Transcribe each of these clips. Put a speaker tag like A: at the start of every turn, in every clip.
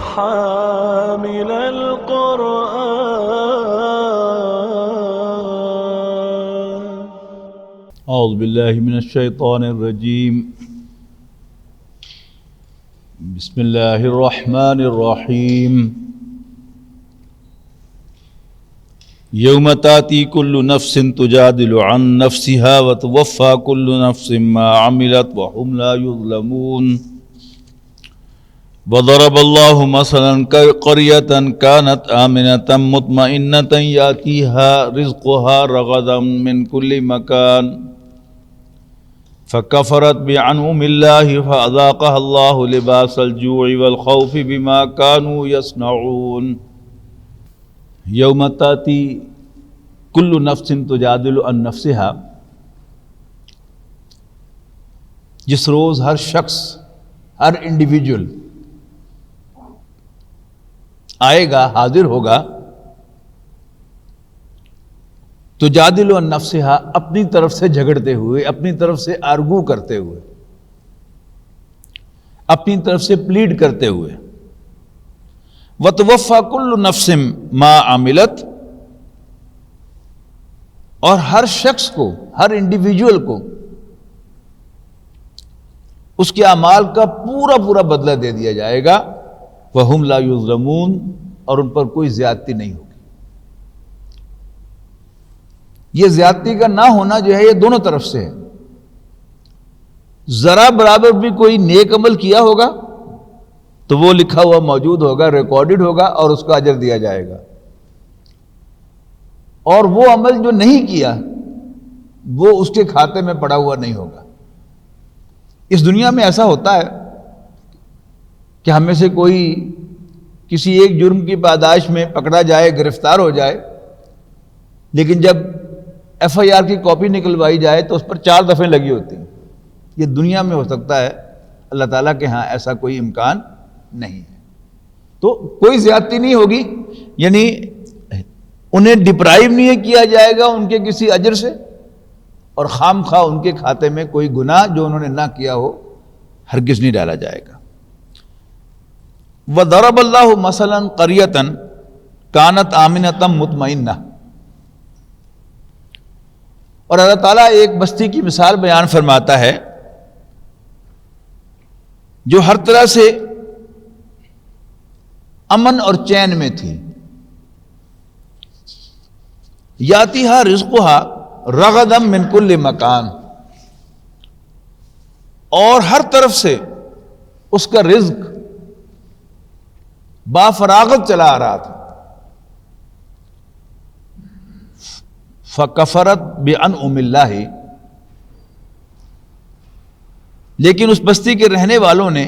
A: حامل القرآن.
B: اعوذ باللہ من الشیطان الرجیم. بسم اللہ الرحمن الرحیم. یوم تاتی کل نفس تجادل عن نفسها وتوفى كل نفس ما عملت وهم لا يظلمون. وضرب الله مثلا قرية كانت آمنة مطمئنة يأتيها رزقها رغدا من كل مكان فكفرت بأنعم الله فأذاقها الله لباس الجوع والخوف بما كانوا يصنعون. یوم تاتی کل نفس تجادل عن نفسها، جس روز ہر شخص، ہر انڈیویجول آئے گا، حاضر ہوگا، تجادل عن نفسها، اپنی طرف سے جھگڑتے ہوئے، اپنی طرف سے آرگو کرتے ہوئے، اپنی طرف سے پلیڈ کرتے ہوئے. وَتُوَفَّى كُلُّ نَفْسٍ مَا عَمِلَتْ، اور ہر شخص کو، ہر انڈیویجول کو اس کے اعمال کا پورا پورا بدلہ دے دیا جائے گا. وَهُمْ لَا يُظْلَمُونَ، اور ان پر کوئی زیادتی نہیں ہوگی. یہ زیادتی کا نہ ہونا جو ہے یہ دونوں طرف سے ہے. ذرا برابر بھی کوئی نیک عمل کیا ہوگا تو وہ لکھا ہوا موجود ہوگا، ریکارڈڈ ہوگا، اور اس کا اجر دیا جائے گا. اور وہ عمل جو نہیں کیا وہ اس کے کھاتے میں پڑا ہوا نہیں ہوگا. اس دنیا میں ایسا ہوتا ہے کہ ہم میں سے کوئی کسی ایک جرم کی پاداش میں پکڑا جائے، گرفتار ہو جائے، لیکن جب FIR کی کاپی نکلوائی جائے تو اس پر 4 دفعے لگی ہوتی ہیں. یہ دنیا میں ہو سکتا ہے، اللہ تعالیٰ کے ہاں ایسا کوئی امکان نہیں ہے. تو کوئی زیادتی نہیں ہوگی، یعنی انہیں ڈپرائیو نہیں کیا جائے گا ان کے کسی اجر سے، اور خام خواہ ان کے کھاتے میں کوئی گناہ جو انہوں نے نہ کیا ہو ہرگز نہیں ڈالا جائے گا. وَضَرَبَ اللَّهُ مَثَلًا قَرْيَةً كَانَتْ آمِنَةً مُطْمَئِنَّةً، اور اللہ تعالیٰ ایک بستی کی مثال بیان فرماتا ہے جو ہر طرح سے امن اور چین میں تھی. یاتیہا رزقہا رغدا من کل مکان، اور ہر طرف سے اس کا رزق بافراغت چلا آ رہا تھا. فکفرت بانعم اللہ، لیکن اس بستی کے رہنے والوں نے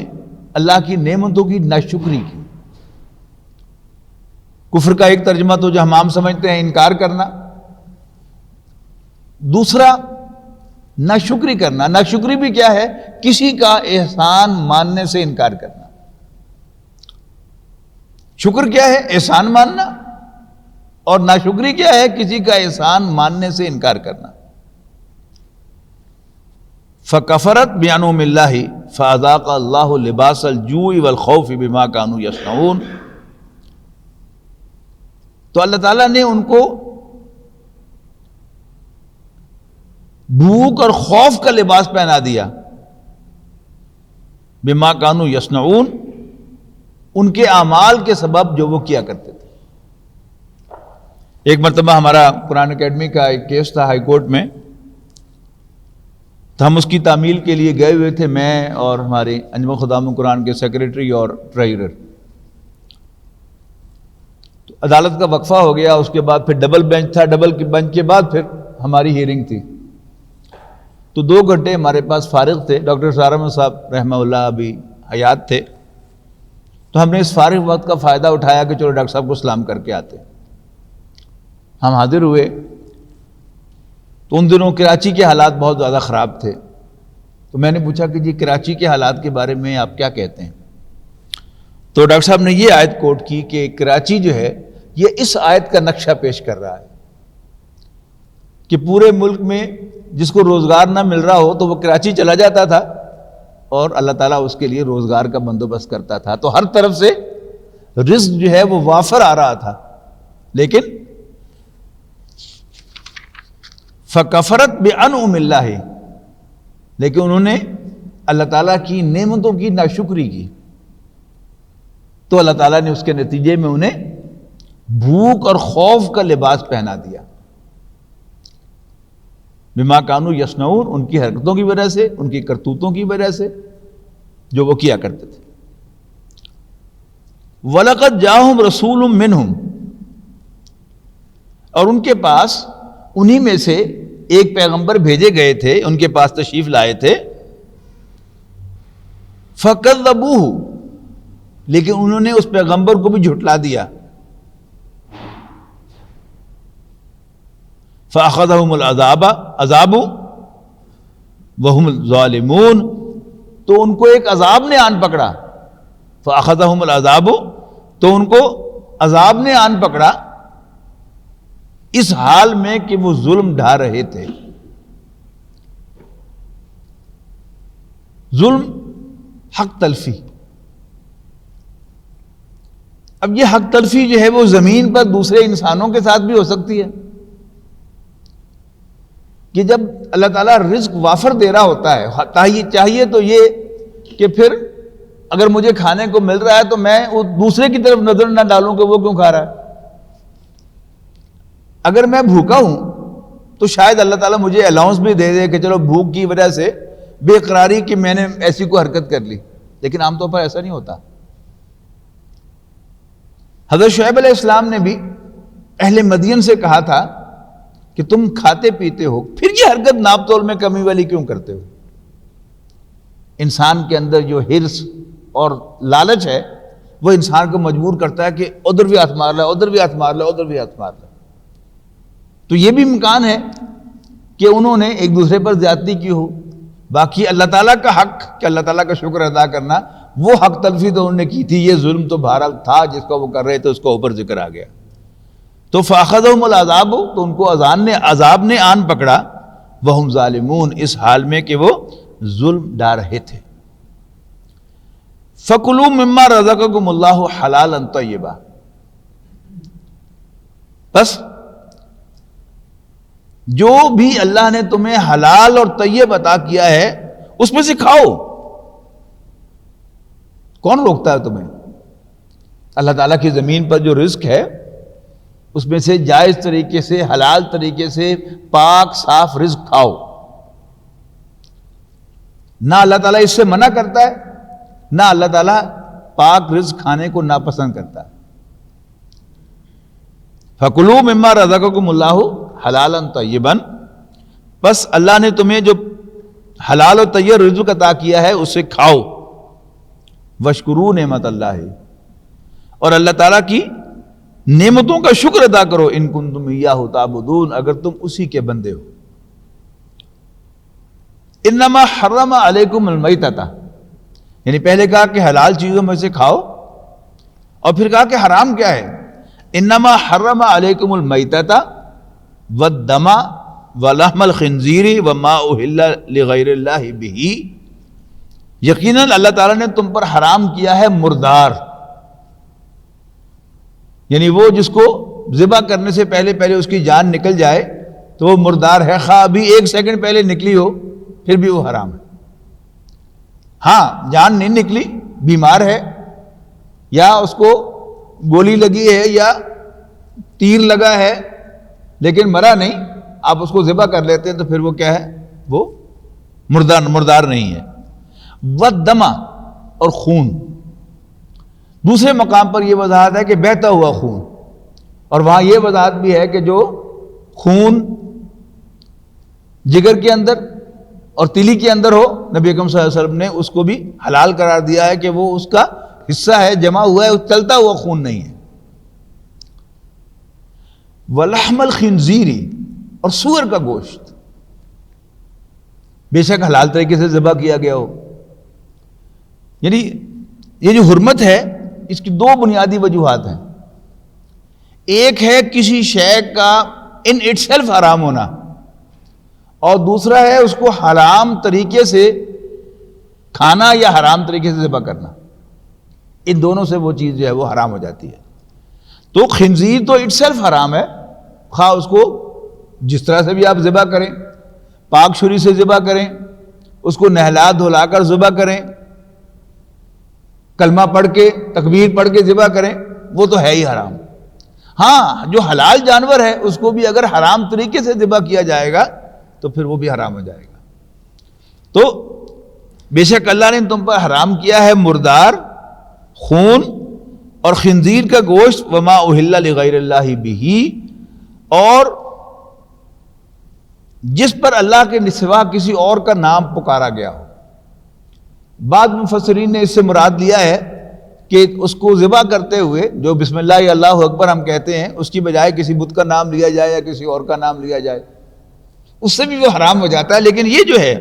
B: اللہ کی نعمتوں کی ناشکری کی. کفر کا ایک ترجمہ تو جو ہم عام سمجھتے ہیں انکار کرنا، دوسرا ناشکری کرنا. ناشکری بھی کیا ہے؟ کسی کا احسان ماننے سے انکار کرنا. شکر کیا ہے؟ احسان ماننا. اور ناشکری کیا ہے؟ کسی کا احسان ماننے سے انکار کرنا. فکفرت بانعم اللہ فاذاق اللہ لباس الجوع والخوف بما كانوا یصنعون. تو اللہ تعالیٰ نے ان کو بھوک اور خوف کا لباس پہنا دیا. بما كانوا یصنعون، ان کے اعمال کے سبب جو وہ کیا کرتے تھے. ایک مرتبہ ہمارا قرآن اکیڈمی کا ایک کیس تھا ہائی کورٹ میں، تو ہم اس کی تعمیل کے لیے گئے ہوئے تھے، میں اور ہمارے انجمن خدام قرآن کے سیکریٹری اور ٹریجرر. تو عدالت کا وقفہ ہو گیا، اس کے بعد پھر ڈبل بینچ تھا، ڈبل بینچ کے بعد پھر ہماری ہیئرنگ تھی. تو 2 گھنٹے ہمارے پاس فارغ تھے. ڈاکٹر سارا احمد صاحب رحمہ اللہ ابھی حیات تھے، تو ہم نے اس فارغ وقت کا فائدہ اٹھایا کہ چلو ڈاکٹر صاحب کو سلام کر کے آتے. ہم حاضر ہوئے تو ان دنوں کراچی کے حالات بہت زیادہ خراب تھے. تو میں نے پوچھا کہ جی کراچی کے حالات کے بارے میں آپ کیا کہتے ہیں؟ تو ڈاکٹر صاحب نے یہ آیت کوٹ کی کہ کراچی جو ہے یہ اس آیت کا نقشہ پیش کر رہا ہے کہ پورے ملک میں جس کو روزگار نہ مل رہا ہو تو وہ کراچی چلا جاتا تھا اور اللہ تعالیٰ اس کے لیے روزگار کا بندوبست کرتا تھا. تو ہر طرف سے رزق جو ہے وہ وافر آ رہا تھا، لیکن فکفرت بانعم اللہ، لیکن انہوں نے اللہ تعالیٰ کی نعمتوں کی ناشکری کی، تو اللہ تعالیٰ نے اس کے نتیجے میں انہیں بھوک اور خوف کا لباس پہنا دیا، بما کانوا یصنعون، ان کی حرکتوں کی وجہ سے، ان کی کرتوتوں کی وجہ سے جو وہ کیا کرتے تھے۔ وَلَقَدْ جَاءَهُمْ رَسُولٌ مِّنْهُمْ، اور ان کے پاس انہی میں سے ایک پیغمبر بھیجے گئے تھے، ان کے پاس تشریف لائے تھے، فَكَذَّبُوهُ، لیکن انہوں نے اس پیغمبر کو بھی جھٹلا دیا، فَأَخَذَهُمُ الْعَذَابُ وَهُمُ الظَّالِمُونَ، تو ان کو ایک عذاب نے آن پکڑا، فَأَخَذَهُمُ الْعَذَابُ، تو ان کو عذاب نے آن پکڑا اس حال میں کہ وہ ظلم ڈھا رہے تھے۔ ظلم حق تلفی، اب یہ حق تلفی جو ہے وہ زمین پر دوسرے انسانوں کے ساتھ بھی ہو سکتی ہے، کہ جب اللہ تعالیٰ رزق وافر دے رہا ہوتا ہے، چاہیے تو یہ کہ پھر اگر مجھے کھانے کو مل رہا ہے تو میں وہ دوسرے کی طرف نظر نہ ڈالوں کہ وہ کیوں کھا رہا ہے۔ اگر میں بھوکا ہوں تو شاید اللہ تعالیٰ مجھے الاؤنس بھی دے دے کہ چلو بھوک کی وجہ سے بے قراری کہ میں نے ایسی کوئی حرکت کر لی، لیکن عام طور پر ایسا نہیں ہوتا۔ حضرت شعیب علیہ السلام نے بھی اہل مدین سے کہا تھا کہ تم کھاتے پیتے ہو، پھر یہ حرکت ناپ تول میں کمی والی کیوں کرتے ہو؟ انسان کے اندر جو حرص اور لالچ ہے وہ انسان کو مجبور کرتا ہے کہ ادھر بھی ہاتھ مار لے، ادھر بھی ہاتھ مار لے، ادھر بھی ہاتھ مار لے۔ تو یہ بھی امکان ہے کہ انہوں نے ایک دوسرے پر زیادتی کی ہو۔ باقی اللہ تعالیٰ کا حق کہ اللہ تعالیٰ کا شکر ادا کرنا، وہ حق تلفی تو انہوں نے کی تھی، یہ ظلم تو بہرحال تھا جس کو وہ کر رہے تھے، اس کا اوپر ذکر آ گیا۔ تو فَأَخَذَهُمُ الْعَذَابُ، تو ان کو عذاب نے آن پکڑا، وَهُمْ ظَالِمُونَ، اس حال میں کہ وہ ظلم ڈھا رہے تھے۔ فَكُلُوا مِمَّا رَزَقَكُمُ اللَّهُ حَلَالًا طَيِّبًا، بس جو بھی اللہ نے تمہیں حلال اور طیب عطا کیا ہے اس میں سے کھاؤ۔ کون روکتا ہے تمہیں؟ اللہ تعالیٰ کی زمین پر جو رزق ہے اس میں سے جائز طریقے سے، حلال طریقے سے پاک صاف رزق کھاؤ۔ نہ اللہ تعالیٰ اس سے منع کرتا ہے، نہ اللہ تعالیٰ پاک رزق کھانے کو ناپسند کرتا ہے۔ فَكُلُوا مِمَّا رَزَقَكُمُ اللَّهُ حَلَالًا طَيِّبًا، بس اللہ نے تمہیں جو حلال و طیب رزق عطا کیا ہے اسے کھاؤ۔ وَاشْكُرُوا نعمت اللہ، اور اللہ تعالیٰ کی نعمتوں کا شکر ادا کرو، ان کنتم ایاہ تعبدون، اگر تم اسی کے بندے ہو۔ انما حرم علیکم المیتۃ، یعنی پہلے کہا کہ حلال چیزوں میں سے کھاؤ، اور پھر کہا کہ حرام کیا ہے؟ انما حرم علیکم المیتۃ والدم ولحم الخنزیر وما اہل لغیر اللہ بہ، یقیناً اللہ تعالیٰ نے تم پر حرام کیا ہے مردار، یعنی وہ جس کو ذبح کرنے سے پہلے اس کی جان نکل جائے تو وہ مردار ہے، خواہ ابھی 1 سیکنڈ پہلے نکلی ہو پھر بھی وہ حرام ہے۔ ہاں جان نہیں نکلی، بیمار ہے یا اس کو گولی لگی ہے یا تیر لگا ہے لیکن مرا نہیں، آپ اس کو ذبح کر لیتے ہیں تو پھر وہ کیا ہے؟ وہ مردار نہیں ہے۔ والدم، اور خون، دوسرے مقام پر یہ وضاحت ہے کہ بہتا ہوا خون، اور وہاں یہ وضاحت بھی ہے کہ جو خون جگر کے اندر اور تیلی کے اندر ہو، نبی اکرم صلی اللہ علیہ وسلم نے اس کو بھی حلال قرار دیا ہے کہ وہ اس کا حصہ ہے، جمع ہوا ہے، چلتا ہوا خون نہیں ہے۔ وَلَحْمَ الْخِنْزِيرِ، اور سور کا گوشت، بے شک حلال طریقے سے ذبح کیا گیا ہو۔ یعنی یہ جو حرمت ہے اس کی 2 بنیادی وجوہات ہیں، ایک ہے کسی شے کا ان اٹ سیلف حرام ہونا، اور دوسرا ہے اس کو حرام طریقے سے کھانا یا حرام طریقے سے ذبح کرنا۔ ان دونوں سے وہ چیز جو ہے وہ حرام ہو جاتی ہے. تو خنزیر تو اٹ سیلف حرام ہے، خواہ اس کو جس طرح سے بھی آپ ذبح کریں، پاک چھری سے ذبح کریں، اس کو نہلا دھلا کر ذبح کریں، کلمہ پڑھ کے تکبیر پڑھ کے ذبح کریں، وہ تو ہے ہی حرام. ہاں جو حلال جانور ہے اس کو بھی اگر حرام طریقے سے ذبح کیا جائے گا تو پھر وہ بھی حرام ہو جائے گا. تو بے شک اللہ نے تم پر حرام کیا ہے مردار، خون اور خنزیر کا گوشت، وما اہل لغیر اللہ بہ، اور جس پر اللہ کے سوا کسی اور کا نام پکارا گیا ہو. بعض مفسرین نے اس سے مراد لیا ہے کہ اس کو ذبح کرتے ہوئے جو بسم اللہ یا اللہ اکبر ہم کہتے ہیں اس کی بجائے کسی بت کا نام لیا جائے یا کسی اور کا نام لیا جائے، اس سے بھی وہ حرام ہو جاتا ہے. لیکن یہ جو ہے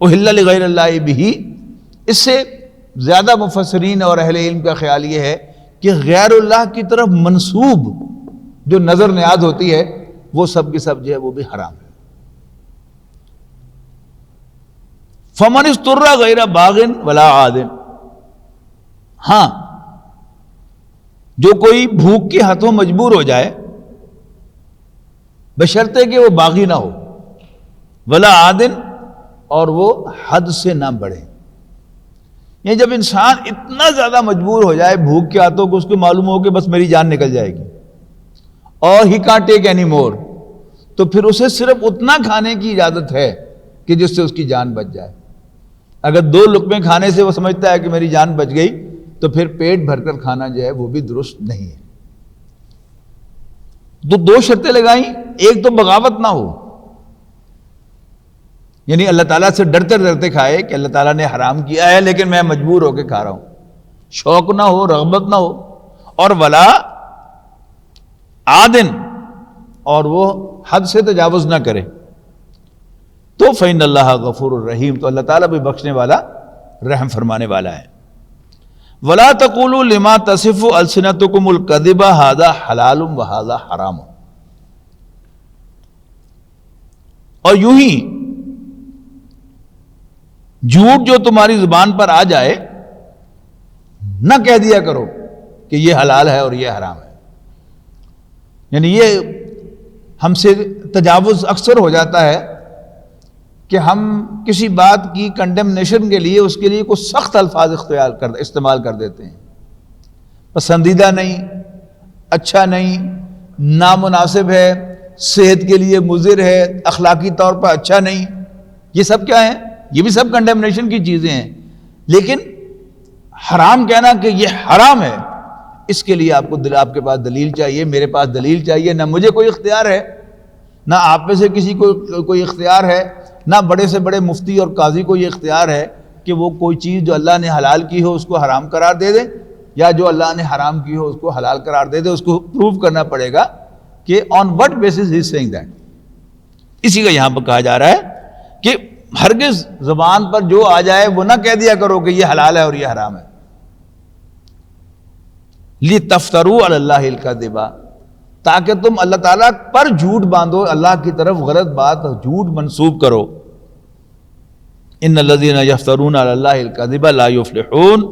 B: اہل لغیر اللہ بہ، اس سے زیادہ مفسرین اور اہل علم کا خیال یہ ہے کہ غیر اللہ کی طرف منسوب جو نظر نیاز ہوتی ہے وہ سب کی سب جو ہے وہ بھی حرام ہے. فمن اضطر غیر باغ ولا عاد، ہاں جو کوئی بھوک کے ہاتھوں مجبور ہو جائے بشرطے کہ وہ باغی نہ ہو، ولا عاد، اور وہ حد سے نہ بڑھے. یہ جب انسان اتنا زیادہ مجبور ہو جائے بھوک کے ہاتھوں کو، اس کو معلوم ہو کہ بس میری جان نکل جائے گی اور he can't take any more, تو پھر اسے صرف اتنا کھانے کی اجازت ہے کہ جس سے اس کی جان بچ جائے. اگر 2 لقمے کھانے سے وہ سمجھتا ہے کہ میری جان بچ گئی تو پھر پیٹ بھر کر کھانا جو ہے وہ بھی درست نہیں ہے. تو 2 شرطیں لگائیں، ایک تو بغاوت نہ ہو، یعنی اللہ تعالیٰ سے ڈرتے ڈرتے کھائے کہ اللہ تعالیٰ نے حرام کیا ہے لیکن میں مجبور ہو کے کھا رہا ہوں، شوق نہ ہو، رغبت نہ ہو. اور ولا عادن، اور وہ حد سے تجاوز نہ کرے. تو فإن اللہ غفور الرحیم، تو اللہ تعالیٰ بھی بخشنے والا رحم فرمانے والا ہے. ولا تقولوا لما تصف السنتکم الکذب ھذا حلال وھذا حرام، اور یوں ہی جھوٹ جو تمہاری زبان پر آ جائے نہ کہہ دیا کرو کہ یہ حلال ہے اور یہ حرام ہے. یعنی یہ ہم سے تجاوز اکثر ہو جاتا ہے کہ ہم کسی بات کی کنڈیمنیشن کے لیے اس کے لیے کوئی سخت الفاظ استعمال کر دیتے ہیں. پسندیدہ نہیں، اچھا نہیں، نامناسب ہے، صحت کے لیے مضر ہے، اخلاقی طور پر اچھا نہیں. یہ سب کیا ہیں؟ یہ بھی سب کنڈیمنیشن کی چیزیں ہیں. لیکن حرام کہنا کہ یہ حرام ہے، اس کے لیے آپ کے پاس دلیل چاہیے، میرے پاس دلیل چاہیے. نہ مجھے کوئی اختیار ہے، نہ آپ میں سے کسی کو کوئی اختیار ہے، نہ بڑے سے بڑے مفتی اور قاضی کو یہ اختیار ہے کہ وہ کوئی چیز جو اللہ نے حلال کی ہو اس کو حرام قرار دے دے، یا جو اللہ نے حرام کی ہو اس کو حلال قرار دے دے. اس کو پروف کرنا پڑے گا کہ on what basis he is seeing that. اسی کا یہاں پر کہا جا رہا ہے کہ ہرگز زبان پر جو آ جائے وہ نہ کہہ دیا کرو کہ یہ حلال ہے اور یہ حرام ہے. لِتَفْتَرُوا عَلَى اللَّهِ الْكَذِبَ، تاکہ تم اللہ تعالیٰ پر جھوٹ باندھو، اللہ کی طرف غلط بات جھوٹ منسوب کرو. ان الذین یفترون علی اللہ الکذب لا یفلحون،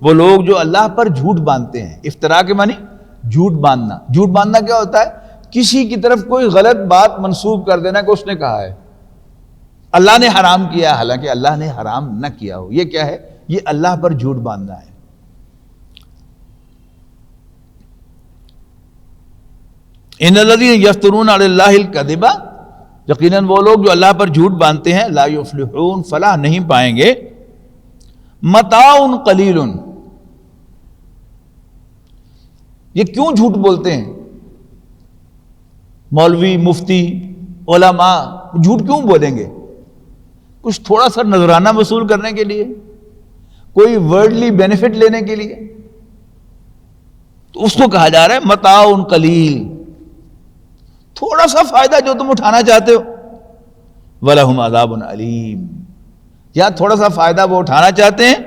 B: وہ لوگ جو اللہ پر جھوٹ باندھتے ہیں. افطرا کے معنی جھوٹ باندھنا. جھوٹ باندھنا کیا ہوتا ہے؟ کسی کی طرف کوئی غلط بات منسوب کر دینا کہ اس نے کہا ہے اللہ نے حرام کیا، حالانکہ اللہ نے حرام نہ کیا ہو. یہ کیا ہے؟ یہ اللہ پر جھوٹ باندھنا ہے. ان الذین یفترون علی اللہ الکذب، یقیناً وہ لوگ جو اللہ پر جھوٹ باندھتے ہیں، لا یفلحون، فلاح نہیں پائیں گے. متاع قلیل، یہ کیوں جھوٹ بولتے ہیں؟ مولوی، مفتی، علماء جھوٹ کیوں بولیں گے؟ کچھ تھوڑا سا نذرانہ وصول کرنے کے لیے، کوئی ورڈلی بینیفٹ لینے کے لیے. تو اس کو کہا جا رہا ہے متاع قلیل، تھوڑا سا فائدہ جو تم اٹھانا چاہتے ہو. وَلَهُمْ عَذَابٌ عَلِيمٌ، یا تھوڑا سا فائدہ وہ اٹھانا چاہتے ہیں.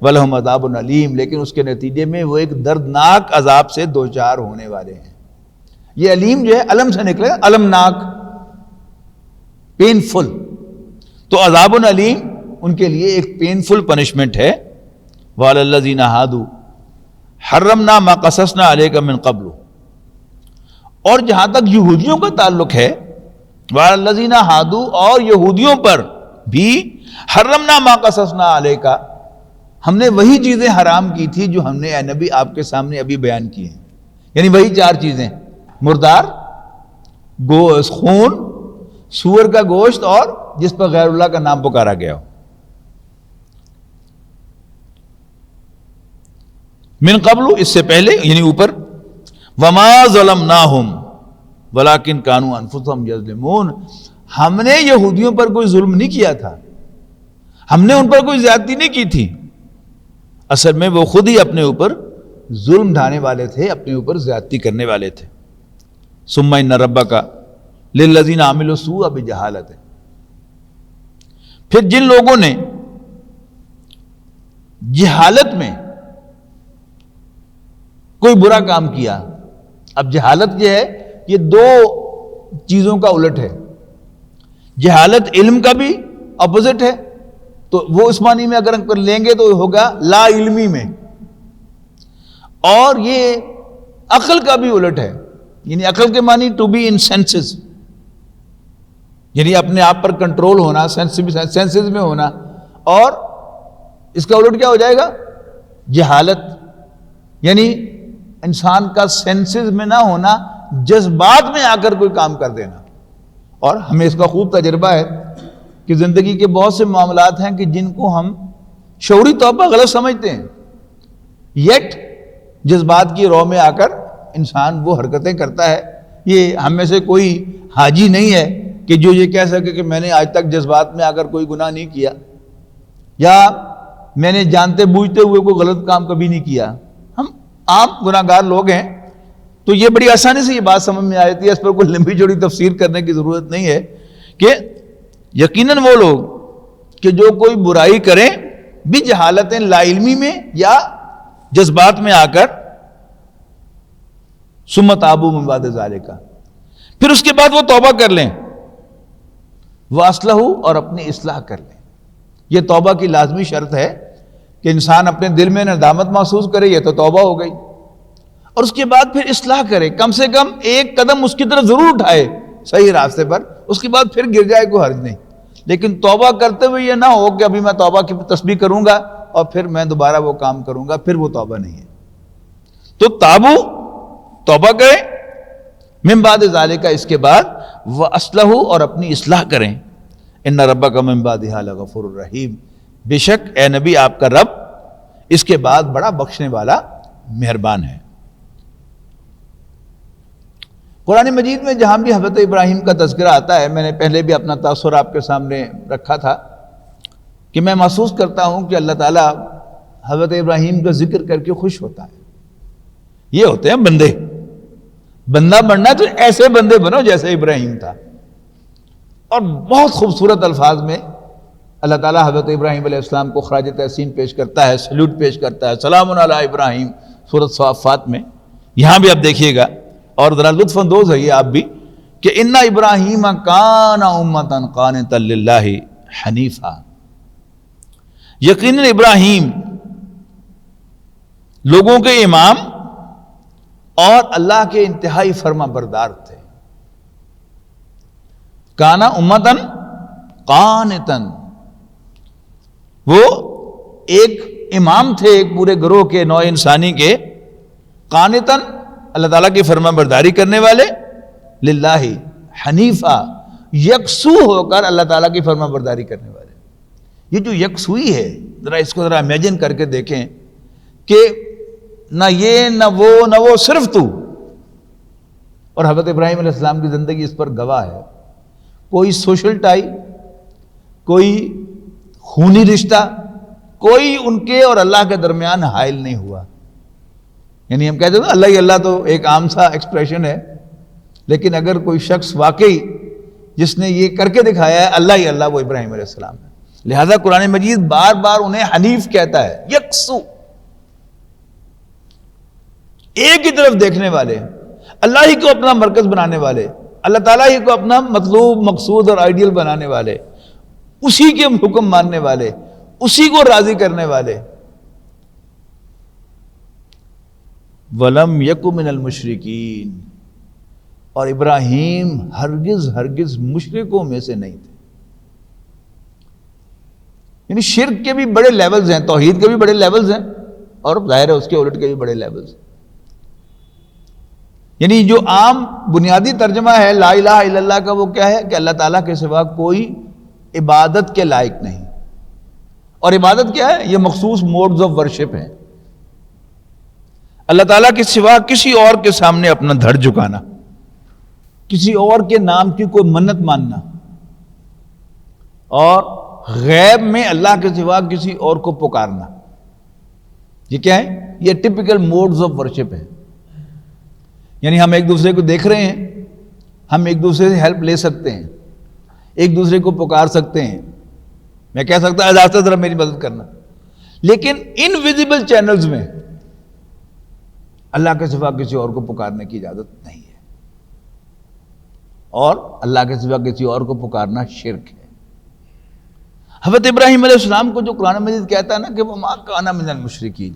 B: وَلَهُمْ عَذَابٌ عَلِيمٌ، لیکن اس کے نتیجے میں وہ ایک دردناک عذاب سے دوچار ہونے والے ہیں. یہ علیم جو ہے علم سے نکلے، المناک، پینفل. تو عذاب علیم ان کے لیے ایک پینفل پنشمنٹ ہے. وَعَلَى الَّذِينَ هَادُوا، حرمنا ما قصصنا علیک من قبل، اور جہاں تک یہودیوں کا تعلق ہے وعلی الذین ہادوا، اور یہودیوں پر بھی حرمنا ما قصصنا علیک، ہم نے وہی چیزیں حرام کی تھی جو ہم نے اے نبی آپ کے سامنے ابھی بیان کی ہیں، یعنی وہی 4 چیزیں، مردار، خون، سور کا گوشت، اور جس پر غیر اللہ کا نام پکارا گیا ہو۔ من قبل، اس سے پہلے یعنی اوپر، وما ظلمناہم ولکن کانوا انفسہم یظلمون، ہم نے یہودیوں پر کوئی ظلم نہیں کیا تھا، ہم نے ان پر کوئی زیادتی نہیں کی تھی، اصل میں وہ خود ہی اپنے اوپر ظلم ڈھانے والے تھے، اپنے اوپر زیادتی کرنے والے تھے۔ ثم ان ربک للذین عملوا السوء بجہالۃ، پھر جن لوگوں نے جہالت میں کوئی برا کام کیا، اب جہالت یہ ہے، یہ 2 چیزوں کا الٹ ہے، جہالت علم کا بھی اپوزٹ ہے، تو وہ اس معنی میں اگر لیں گے تو ہوگا لا علمی میں، اور یہ عقل کا بھی الٹ ہے، یعنی عقل کے معنی ٹو بی ان سینسز، یعنی اپنے آپ پر کنٹرول ہونا، سینسز میں ہونا، اور اس کا الٹ کیا ہو جائے گا؟ جہالت، یعنی انسان کا سینسز میں نہ ہونا، جذبات میں آ کر کوئی کام کر دینا۔ اور ہمیں اس کا خوب تجربہ ہے کہ زندگی کے بہت سے معاملات ہیں کہ جن کو ہم شعوری طور پر غلط سمجھتے ہیں، یٹ جذبات کی رو میں آ کر انسان وہ حرکتیں کرتا ہے۔ یہ ہم میں سے کوئی حاجی نہیں ہے کہ جو یہ کہہ سکے کہ میں نے آج تک جذبات میں آ کر کوئی گناہ نہیں کیا، یا میں نے جانتے بوجھتے ہوئے کوئی غلط کام کبھی نہیں کیا۔ ہم عام گناہ گار لوگ ہیں، تو یہ بڑی آسانی سے یہ بات سمجھ میں آ جاتی ہے، اس پر کوئی لمبی چوڑی تفسیر کرنے کی ضرورت نہیں ہے کہ یقیناً وہ لوگ کہ جو کوئی برائی کریں بھی جہالت لا علمی میں یا جذبات میں آ کر، ثم تابوا من بعد ذلک، پھر اس کے بعد وہ توبہ کر لیں، واصلحوا، اور اپنی اصلاح کر لیں۔ یہ توبہ کی لازمی شرط ہے کہ انسان اپنے دل میں ندامت محسوس کرے، یہ تو توبہ ہو گئی، اور اس کے بعد پھر اصلاح کرے، کم سے کم ایک قدم اس کی طرف ضرور اٹھائے صحیح راستے پر، اس کے بعد پھر گر جائے کوئی حرج نہیں۔ لیکن توبہ کرتے ہوئے یہ نہ ہو کہ ابھی میں توبہ کی تسبیح کروں گا اور پھر میں دوبارہ وہ کام کروں گا، پھر وہ توبہ نہیں ہے۔ تو تابو، توبہ کریں، من بعد ذالک، اس کے بعد واصلحوا، اور اپنی اصلاح کریں، ان ربک من بعدھا لغفور الرحیم، بے شک اے نبی آپ کا رب اس کے بعد بڑا بخشنے والا مہربان ہے۔ قرآن مجید میں جہاں بھی حضرت ابراہیم کا تذکرہ آتا ہے، میں نے پہلے بھی اپنا تاثر آپ کے سامنے رکھا تھا کہ میں محسوس کرتا ہوں کہ اللہ تعالیٰ حضرت ابراہیم کا ذکر کر کے خوش ہوتا ہے۔ یہ ہوتے ہیں بندے، بندہ بننا تو ایسے بندے بنو جیسے ابراہیم تھا، اور بہت خوبصورت الفاظ میں اللہ تعالیٰ حضرت ابراہیم علیہ السلام کو خراج تحسین پیش کرتا ہے، سلیوٹ پیش کرتا ہے، سلام علی ابراہیم، سورۃ صافات میں۔ یہاں بھی آپ دیکھیے گا، اور ذرا لطف اندوز ہے آپ بھی، کہ ان ابراہیم کان امۃ قانتا للہ حنیفا، یقیناً ابراہیم لوگوں کے امام اور اللہ کے انتہائی فرما بردار تھے۔ کانا امتن قانتن، وہ ایک امام تھے ایک پورے گروہ کے، نوع انسانی کے، قانتن، اللہ تعالیٰ کی فرما برداری کرنے والے، للہ حنیفہ، یکسو ہو کر اللہ تعالیٰ کی فرما برداری کرنے والے۔ یہ جو یکسوئی ہے، ذرا اس کو ذرا امیجن کر کے دیکھیں کہ نہ یہ نہ وہ، صرف تو۔ اور حضرت ابراہیم علیہ السلام کی زندگی اس پر گواہ ہے۔ کوئی سوشل ٹائی، کوئی خونی رشتہ، کوئی ان کے اور اللہ کے درمیان حائل نہیں ہوا۔ یعنی ہم کہتے ہیں نا اللہ ہی اللہ، تو ایک عام سا ایکسپریشن ہے، لیکن اگر کوئی شخص واقعی جس نے یہ کر کے دکھایا ہے اللہ ہی اللہ، وہ ابراہیم علیہ السلام ہے۔ لہذا قرآن مجید بار بار انہیں حنیف کہتا ہے، یکسو، ایک ہی طرف دیکھنے والے، اللہ ہی کو اپنا مرکز بنانے والے، اللہ تعالیٰ ہی کو اپنا مطلوب، مقصود اور آئیڈیل بنانے والے، اسی کے حکم ماننے والے، اسی کو راضی کرنے والے۔ وَلَمْ يَكُ مِنَ الْمُشْرِكِينَ، اور ابراہیم ہرگز مشرکوں میں سے نہیں تھے۔ یعنی شرک کے بھی بڑے لیولز ہیں، توحید کے بھی بڑے لیولز ہیں، اور ظاہر ہے اس کے الٹ کے بھی بڑے لیولز ہیں۔ یعنی جو عام بنیادی ترجمہ ہے لا الہ الا اللہ کا، وہ کیا ہے کہ اللہ تعالیٰ کے سوا کوئی عبادت کے لائق نہیں۔ اور عبادت کیا ہے؟ یہ مخصوص موڈز آف ورشپ ہیں، اللہ تعالیٰ کے سوا کسی اور کے سامنے اپنا دھڑ جھکانا، کسی اور کے نام کی کوئی منت ماننا، اور غیب میں اللہ کے سوا کسی اور کو پکارنا، یہ کیا ہے؟ یہ ٹپیکل موڈز آف ورشپ ہے۔ یعنی ہم ایک دوسرے کو دیکھ رہے ہیں، ہم ایک دوسرے سے ہیلپ لے سکتے ہیں، ایک دوسرے کو پکار سکتے ہیں، میں کہہ سکتا ہوں اجازت ذرا میری مدد کرنا، لیکن انویزیبل چینلز میں اللہ کے سوا کسی اور کو پکارنے کی اجازت نہیں ہے، اور اللہ کے سوا کسی اور کو پکارنا شرک ہے۔ حضرت ابراہیم علیہ السلام کو جو قرآن مجید کہتا ہے نا کہ وَمَا كَانَ مِنَ الْمُشْرِكِينَ،